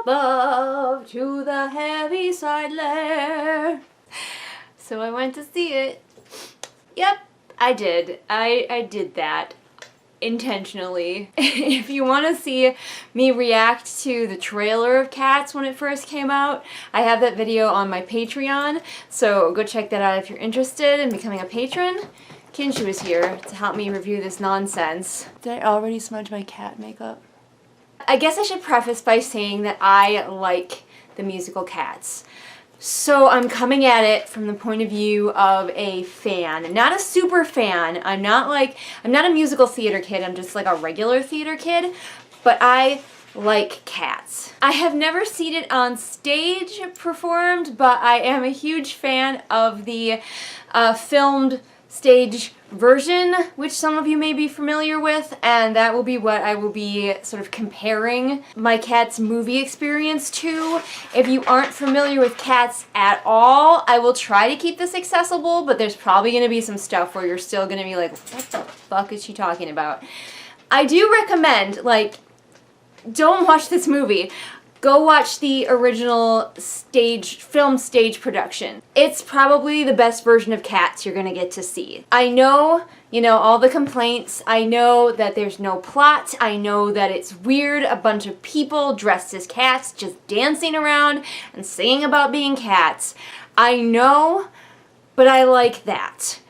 above to the Heaviside Lair. So I went to see it. Yep, I did. I did that intentionally. If you want to see me react to the trailer of Cats when it first came out, I have that video on my Patreon, so go check that out if you're interested in becoming a patron. Kinshu is here to help me review this nonsense. Did I already smudge my cat makeup? I guess I should preface by saying that I like the musical Cats. So I'm coming at it from the point of view of a fan, not a super fan. I'm not a musical theater kid, I'm just like a regular theater kid, but I like Cats. I have never seen it on stage performed, but I am a huge fan of the filmed stage version, which some of you may be familiar with, and that will be what I will be sort of comparing my Cats movie experience to. If you aren't familiar with Cats at all, I will try to keep this accessible, but there's probably going to be some stuff where you're still going to be like, what the fuck is she talking about? I do recommend, like, don't watch this movie. Go watch the original film stage production. It's probably the best version of Cats you're gonna get to see. I know, all the complaints. I know that there's no plot. I know that it's weird, a bunch of people dressed as cats just dancing around and singing about being cats. I know, but I like that.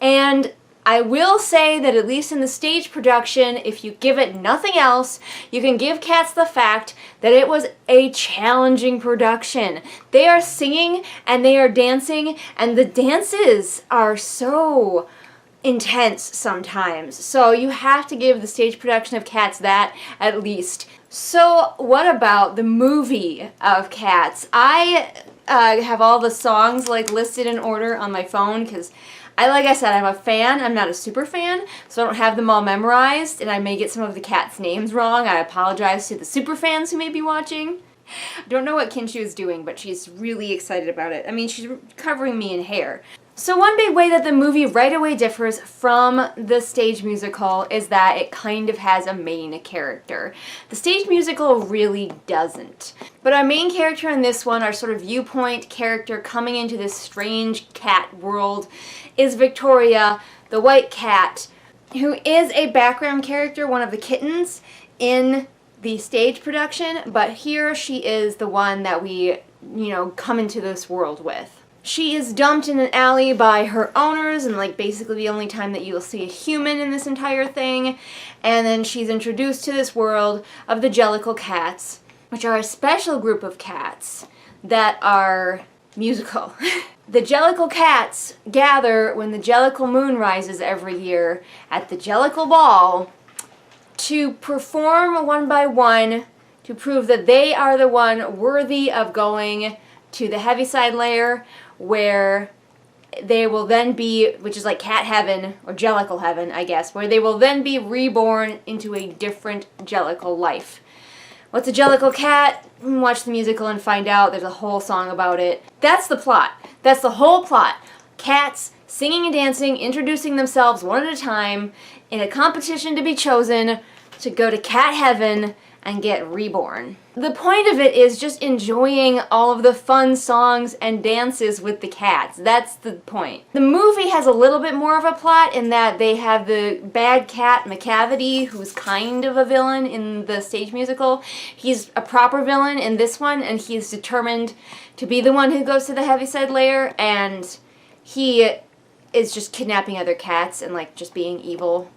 And I will say that at least in the stage production, if you give it nothing else, you can give Cats the fact that it was a challenging production. They are singing and they are dancing, and the dances are so intense sometimes. So you have to give the stage production of Cats that at least. So what about the movie of Cats? I have all the songs listed in order on my phone because like I said, I'm a fan. I'm not a super fan, so I don't have them all memorized, and I may get some of the cats' names wrong. I apologize to the super fans who may be watching. I don't know what Kinshu is doing, but she's really excited about it. I mean, she's covering me in hair. So one big way that the movie right away differs from the stage musical is that it kind of has a main character. The stage musical really doesn't. But our main character in this one, our sort of viewpoint character coming into this strange cat world, is Victoria, the white cat, who is a background character, one of the kittens, in the stage production, but here she is the one that we, come into this world with. She is dumped in an alley by her owners, and basically the only time that you will see a human in this entire thing, and then she's introduced to this world of the Jellicle cats, which are a special group of cats that are musical. The Jellicle cats gather when the Jellicle moon rises every year at the Jellicle Ball to perform one by one to prove that they are the one worthy of going to the Heaviside Lair, where they will then be, which is like cat heaven, or Jellicle heaven, I guess, where they will then be reborn into a different Jellicle life. What's a Jellicle cat? Watch the musical and find out. There's a whole song about it. That's the plot. That's the whole plot. Cats singing and dancing, introducing themselves one at a time in a competition to be chosen to go to cat heaven and get reborn. The point of it is just enjoying all of the fun songs and dances with the cats. That's the point. The movie has a little bit more of a plot in that they have the bad cat Macavity, who's kind of a villain in the stage musical. He's a proper villain in this one, and he's determined to be the one who goes to the Heaviside Lair, and he is just kidnapping other cats and just being evil,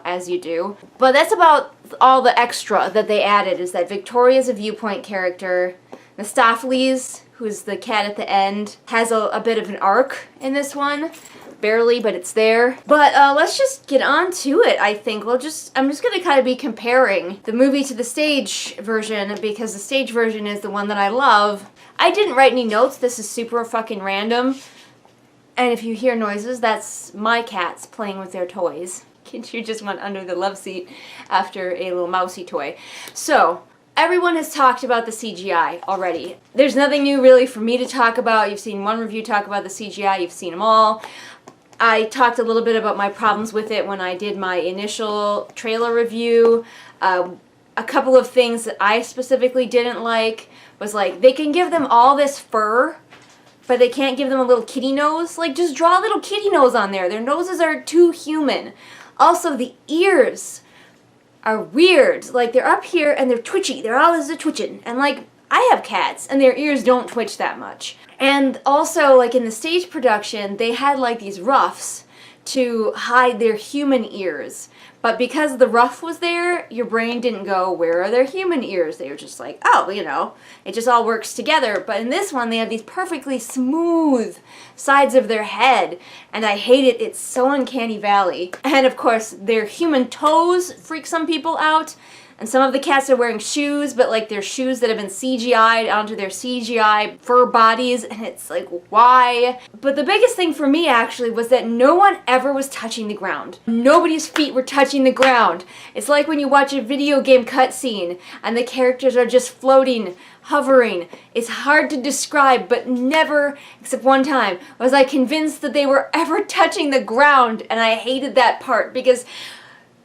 as you do. But that's about all the extra that they added, is that Victoria's a viewpoint character. Mistopheles, who's the cat at the end, has a bit of an arc in this one. Barely, but it's there. But let's just get on to it, I think. I'm just gonna kind of be comparing the movie to the stage version, because the stage version is the one that I love. I didn't write any notes. This is super fucking random. And if you hear noises, that's my cats playing with their toys. Kinshu just went under the love seat after a little mousy toy. So, everyone has talked about the CGI already. There's nothing new really for me to talk about. You've seen one review talk about the CGI. You've seen them all. I talked a little bit about my problems with it when I did my initial trailer review. A couple of things that I specifically didn't like was like, they can give them all this fur, but they can't give them a little kitty nose. Like, just draw a little kitty nose on there. Their noses are too human. Also, the ears are weird. Like, they're up here and they're twitchy. They're always twitching. And like, I have cats and their ears don't twitch that much. And also, like in the stage production, they had like these ruffs to hide their human ears. But because the ruff was there, your brain didn't go, where are their human ears? They were just like, oh, you know, it just all works together. But in this one, they have these perfectly smooth sides of their head. And I hate it. It's so uncanny valley. And of course, their human toes freak some people out. And some of the cats are wearing shoes, but like they're shoes that have been CGI'd onto their CGI fur bodies, and it's like, why? But the biggest thing for me actually was that no one ever was touching the ground. Nobody's feet were touching the ground. It's like when you watch a video game cutscene and the characters are just floating, hovering. It's hard to describe, but never, except one time, was I convinced that they were ever touching the ground, and I hated that part because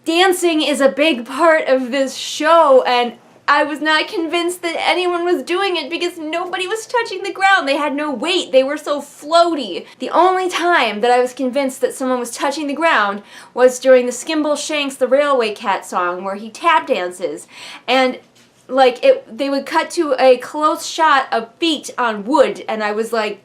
dancing is a big part of this show, and I was not convinced that anyone was doing it because nobody was touching the ground. They had no weight. They were so floaty. The only time that I was convinced that someone was touching the ground was during the Skimble Shanks the Railway Cat song where he tap dances. And like they would cut to a close shot of feet on wood, and I was like,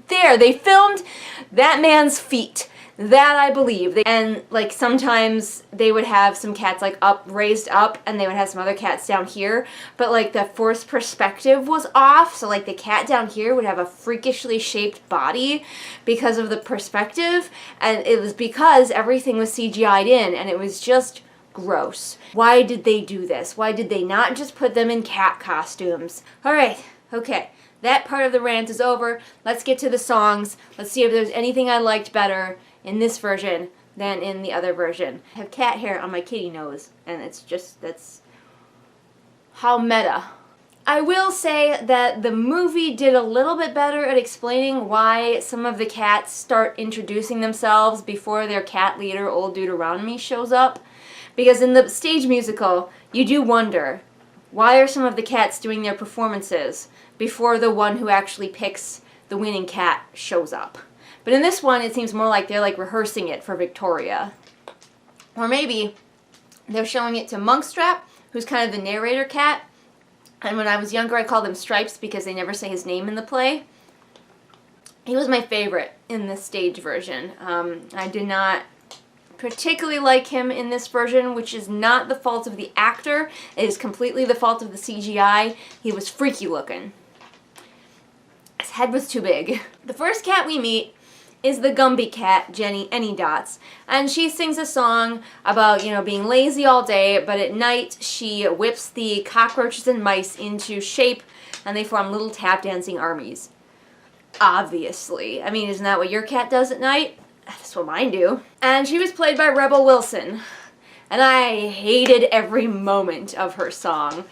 there, they filmed that man's feet. That I believe. And like sometimes they would have some cats like raised up, and they would have some other cats down here, but like the forced perspective was off, so like the cat down here would have a freakishly shaped body because of the perspective, and it was because everything was CGI'd in, and it was just gross. Why did they do this? Why did they not just put them in cat costumes? Alright, okay. That part of the rant is over. Let's get to the songs. Let's see if there's anything I liked better in this version than in the other version. I have cat hair on my kitty nose, and it's just, that's how meta. I will say that the movie did a little bit better at explaining why some of the cats start introducing themselves before their cat leader, Old Deuteronomy, shows up. Because in the stage musical, you do wonder, why are some of the cats doing their performances before the one who actually picks the winning cat shows up? But in this one, it seems more like they're like rehearsing it for Victoria. Or maybe they're showing it to Monkstrap, who's kind of the narrator cat. And when I was younger, I called him Stripes because they never say his name in the play. He was my favorite in the stage version. I did not particularly like him in this version, which is not the fault of the actor. It is completely the fault of the CGI. He was freaky looking. His head was too big. The first cat we meet is the Gumby cat, Jenny Anydots, and she sings a song about, you know, being lazy all day, but at night she whips the cockroaches and mice into shape, and they form little tap dancing armies. Obviously. I mean, isn't that what your cat does at night? That's what mine do. And she was played by Rebel Wilson, and I hated every moment of her song.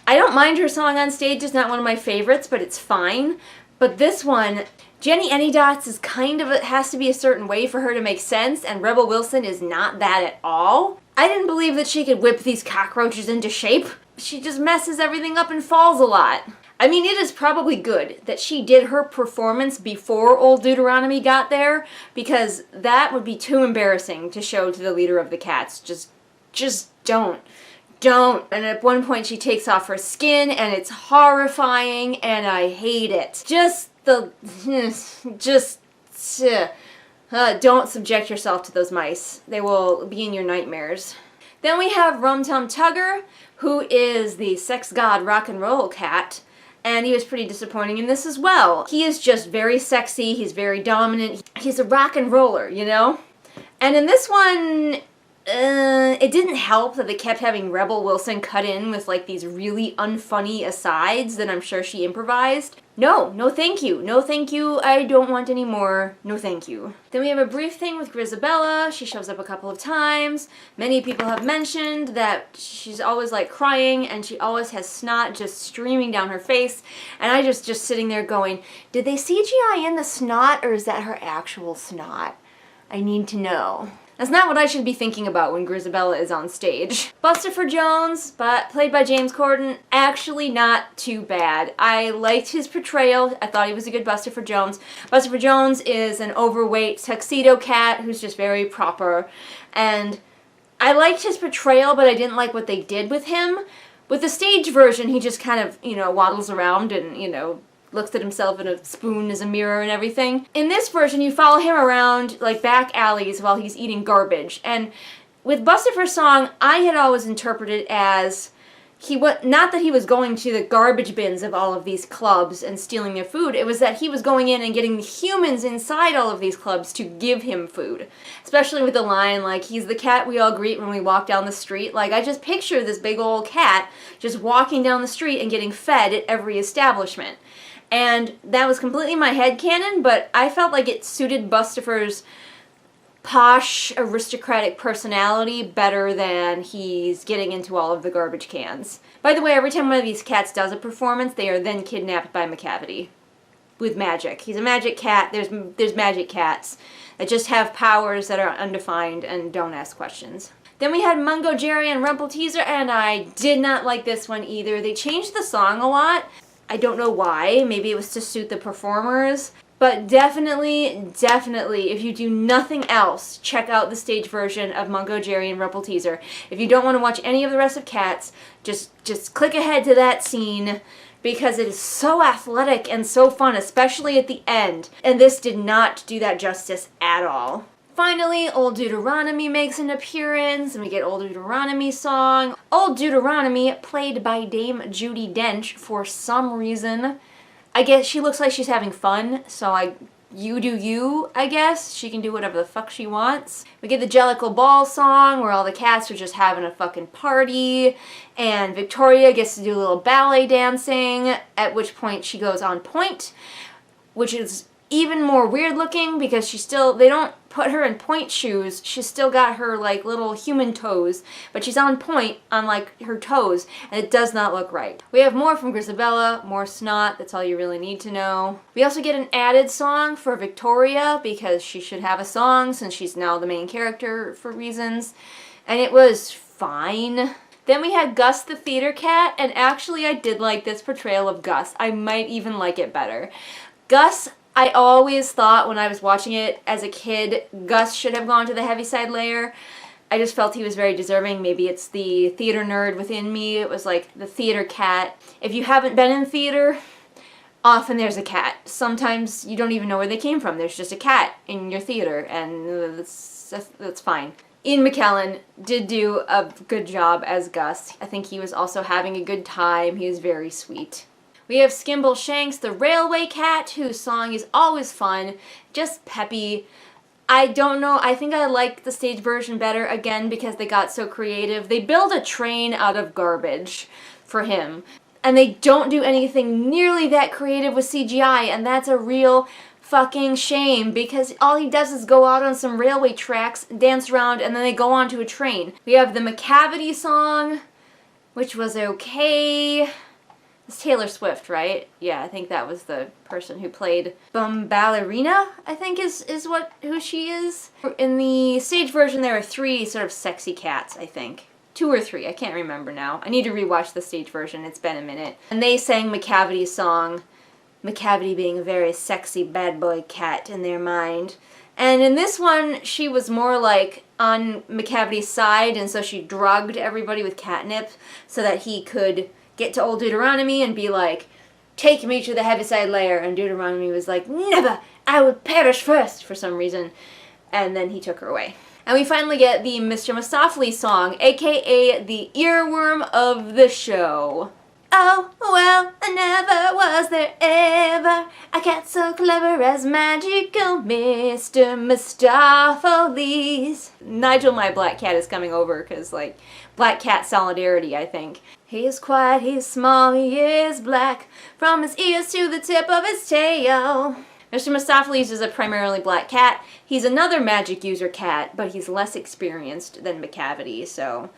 I don't mind her song on stage, it's not one of my favorites, but it's fine. But this one, Jenny Anydots is kind of, it has to be a certain way for her to make sense, and Rebel Wilson is not that at all. I didn't believe that she could whip these cockroaches into shape. She just messes everything up and falls a lot. I mean, it is probably good that she did her performance before Old Deuteronomy got there, because that would be too embarrassing to show to the leader of the cats. Just don't. Don't. And at one point she takes off her skin, and it's horrifying, and I hate it. Don't subject yourself to those mice. They will be in your nightmares. Then we have Rum Tum Tugger, who is the sex god rock and roll cat, and he was pretty disappointing in this as well. He is just very sexy, he's very dominant, he's a rock and roller, you know? And in this one, it didn't help that they kept having Rebel Wilson cut in with like these really unfunny asides that I'm sure she improvised. No thank you. No thank you. I don't want any more. No thank you. Then we have a brief thing with Grizabella. She shows up a couple of times. Many people have mentioned that she's always like crying and she always has snot just streaming down her face. And I just sitting there going, did they CGI in the snot or is that her actual snot? I need to know. That's not what I should be thinking about when Grizabella is on stage. Bustopher Jones, played by James Corden, actually not too bad. I liked his portrayal. I thought he was a good Bustopher Jones. Bustopher Jones is an overweight tuxedo cat who's just very proper. And I liked his portrayal, but I didn't like what they did with him. With the stage version, he just kind of, waddles around and, looks at himself in a spoon as a mirror and everything. In this version, you follow him around, like, back alleys while he's eating garbage. And with Bustopher Song, I had always interpreted as not that he was going to the garbage bins of all of these clubs and stealing their food, it was that he was going in and getting the humans inside all of these clubs to give him food. Especially with the line, like, he's the cat we all greet when we walk down the street. Like, I just picture this big old cat just walking down the street and getting fed at every establishment. And that was completely my headcanon, but I felt like it suited Bustopher's posh, aristocratic personality better than he's getting into all of the garbage cans. By the way, every time one of these cats does a performance, they are then kidnapped by Macavity. With magic. He's a magic cat. There's magic cats that just have powers that are undefined and don't ask questions. Then we had Mungo Jerry and Rumpelteazer, and I did not like this one either. They changed the song a lot. I don't know why. Maybe it was to suit the performers. But definitely, if you do nothing else, check out the stage version of Mungo Jerry and Rumpelteazer. If you don't want to watch any of the rest of Cats, just click ahead to that scene because it is so athletic and so fun, especially at the end. And this did not do that justice at all. Finally, Old Deuteronomy makes an appearance, and we get Old Deuteronomy Song. Old Deuteronomy, played by Dame Judi Dench for some reason. I guess she looks like she's having fun, so you do you, I guess. She can do whatever the fuck she wants. We get the Jellicle Ball Song, where all the cats are just having a fucking party, and Victoria gets to do a little ballet dancing, at which point she goes on point, which is even more weird looking because they don't put her in point shoes. She's still got her like little human toes, but she's on point on like her toes, and it does not look right. We have more from Grizabella, more snot, that's all you really need to know. We also get an added song for Victoria because she should have a song since she's now the main character for reasons, and it was fine. Then we had Gusts the Theatre Cat, and actually I did like this portrayal of Gus. I might even like it better. Gus, I always thought when I was watching it as a kid, Gus should have gone to the Heaviside Layer. I just felt he was very deserving. Maybe it's the theater nerd within me. It was like the theater cat. If you haven't been in theater, often there's a cat. Sometimes you don't even know where they came from. There's just a cat in your theater, and that's fine. Ian McKellen did do a good job as Gus. I think he was also having a good time. He was very sweet. We have Skimble Shanks, the railway cat, whose song is always fun, just peppy. I don't know, I think I like the stage version better, again, because they got so creative. They build a train out of garbage for him, and they don't do anything nearly that creative with CGI, and that's a real fucking shame, because all he does is go out on some railway tracks, dance around, and then they go onto a train. We have the Macavity Song, which was okay. It's Taylor Swift, right? Yeah, I think that was the person who played Ballerina, I think is who she is. In the stage version, there are 3 sort of sexy cats, I think. 2 or 3, I can't remember now. I need to rewatch the stage version, it's been a minute. And they sang Macavity Song, Macavity being a very sexy bad boy cat in their mind. And in this one, she was more like on Macavity's side, and so she drugged everybody with catnip so that he could get to Old Deuteronomy and be like, take me to the Heaviside Layer. And Deuteronomy was like, never, I would perish first, for some reason. And then he took her away. And we finally get the Mr. Mistopheles song, aka the earworm of the show. Oh, well, never was there ever a cat so clever as magical Mr. Mistopheles. Nigel, my black cat, is coming over because, like, black cat solidarity, I think. He's quiet, he's small, he is black, from his ears to the tip of his tail. Mr. Mistopheles is a primarily black cat. He's another magic user cat, but he's less experienced than Macavity, so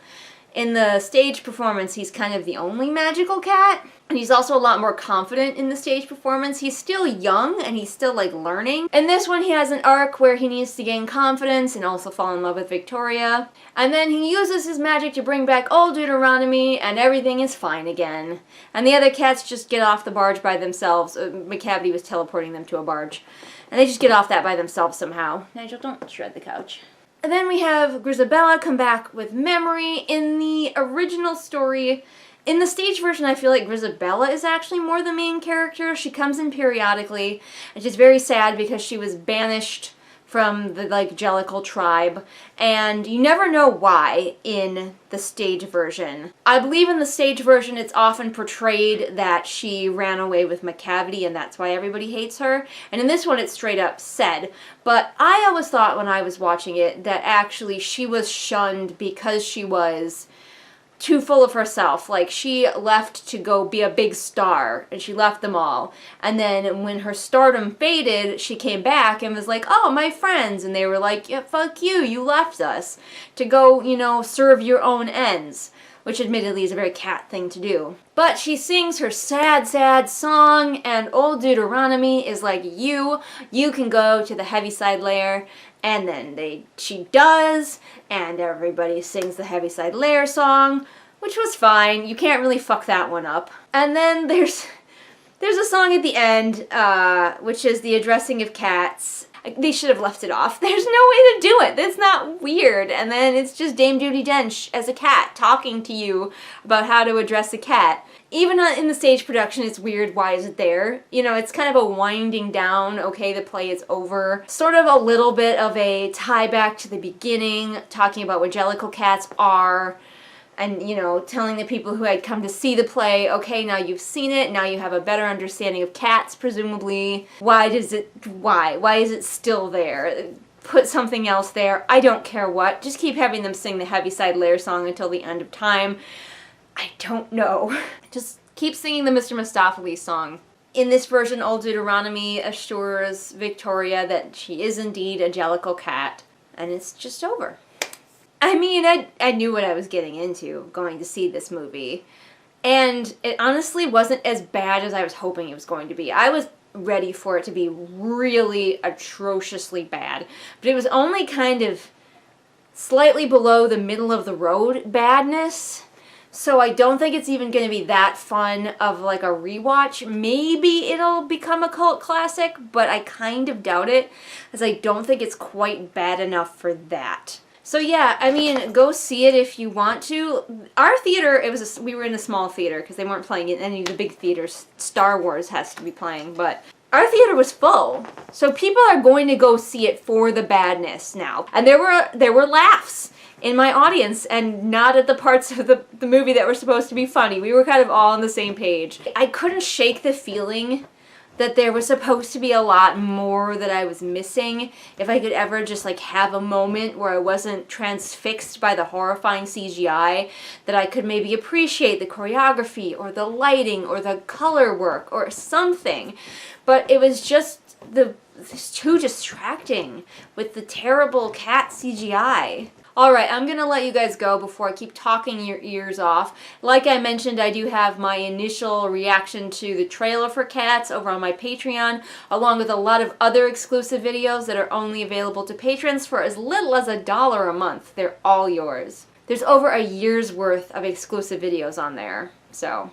In the stage performance, he's kind of the only magical cat. And he's also a lot more confident in the stage performance. He's still young and he's still like learning. In this one, he has an arc where he needs to gain confidence and also fall in love with Victoria. And then he uses his magic to bring back old Deuteronomy and everything is fine again. And the other cats just get off the barge by themselves. Macavity was teleporting them to a barge. And they just get off that by themselves somehow. Nigel, don't shred the couch. And then we have Grizabella come back with memory. In the original story, in the stage version, I feel like Grizabella is actually more the main character. She comes in periodically, and she's very sad because she was banished from the, like, Jellicle tribe, and you never know why in the stage version. I believe in the stage version it's often portrayed that she ran away with Macavity and that's why everybody hates her, and in this one it's straight up said. But I always thought when I was watching it that actually she was shunned because she was too full of herself. Like, she left to go be a big star, and she left them all. And then when her stardom faded, she came back and was like, oh, my friends. And they were like, yeah, fuck you, you left us to go, you know, serve your own ends. Which admittedly is a very cat thing to do. But she sings her sad, sad song, and old Deuteronomy is like, you can go to the Heaviside Lair. And then she does, and everybody sings the Heaviside Lair song, which was fine. You can't really fuck that one up. And then there's a song at the end, which is the addressing of cats. They should have left it off. There's no way to do it. That's not weird. And then it's just Dame Judi Dench as a cat talking to you about how to address a cat. Even in the stage production, it's weird. Why is it there? You know, it's kind of a winding down, okay, the play is over. Sort of a little bit of a tie back to the beginning, talking about what Jellicle cats are. And, you know, telling the people who had come to see the play, okay, now you've seen it, now you have a better understanding of cats, presumably. Why is it still there? Put something else there. I don't care what. Just keep having them sing the Heaviside Lair song until the end of time. I don't know. Just keep singing the Mr. Mistopheles song. In this version, old Deuteronomy assures Victoria that she is indeed a Jellicle cat, and it's just over. I mean, I knew what I was getting into going to see this movie, and it honestly wasn't as bad as I was hoping it was going to be. I was ready for it to be really atrociously bad, but it was only kind of slightly below the middle of the road badness, so I don't think it's even going to be that fun of like a rewatch. Maybe it'll become a cult classic, but I kind of doubt it, as I don't think it's quite bad enough for that. So yeah, I mean, go see it if you want to. Our theater, we were in a small theater because they weren't playing in any of the big theaters. Star Wars has to be playing, but our theater was full. So people are going to go see it for the badness now. And there were laughs in my audience and not at the parts of the movie that were supposed to be funny. We were kind of all on the same page. I couldn't shake the feeling that there was supposed to be a lot more that I was missing. If I could ever just like have a moment where I wasn't transfixed by the horrifying CGI, that I could maybe appreciate the choreography or the lighting or the color work or something. But it was just it's too distracting with the terrible cat CGI. Alright, I'm going to let you guys go before I keep talking your ears off. Like I mentioned, I do have my initial reaction to the trailer for Cats over on my Patreon, along with a lot of other exclusive videos that are only available to patrons for as little as $1 a month. They're all yours. There's over a year's worth of exclusive videos on there, so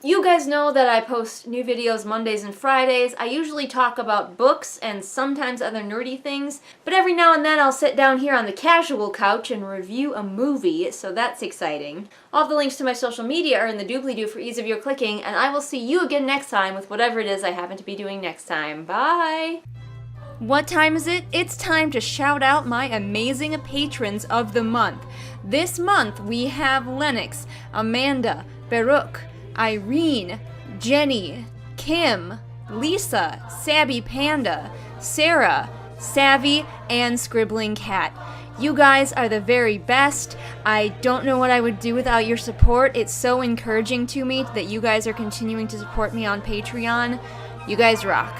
you guys know that I post new videos Mondays and Fridays. I usually talk about books and sometimes other nerdy things, but every now and then I'll sit down here on the casual couch and review a movie, so that's exciting. All the links to my social media are in the doobly-doo for ease of your clicking, and I will see you again next time with whatever it is I happen to be doing next time. Bye! What time is it? It's time to shout out my amazing patrons of the month. This month we have Lennox, Amanda, Baruch, Irene, Jenny, Kim, Lisa, Sabby Panda, Sarah, Savvy, and Scribbling Cat. You guys are the very best. I don't know what I would do without your support. It's so encouraging to me that you guys are continuing to support me on Patreon. You guys rock.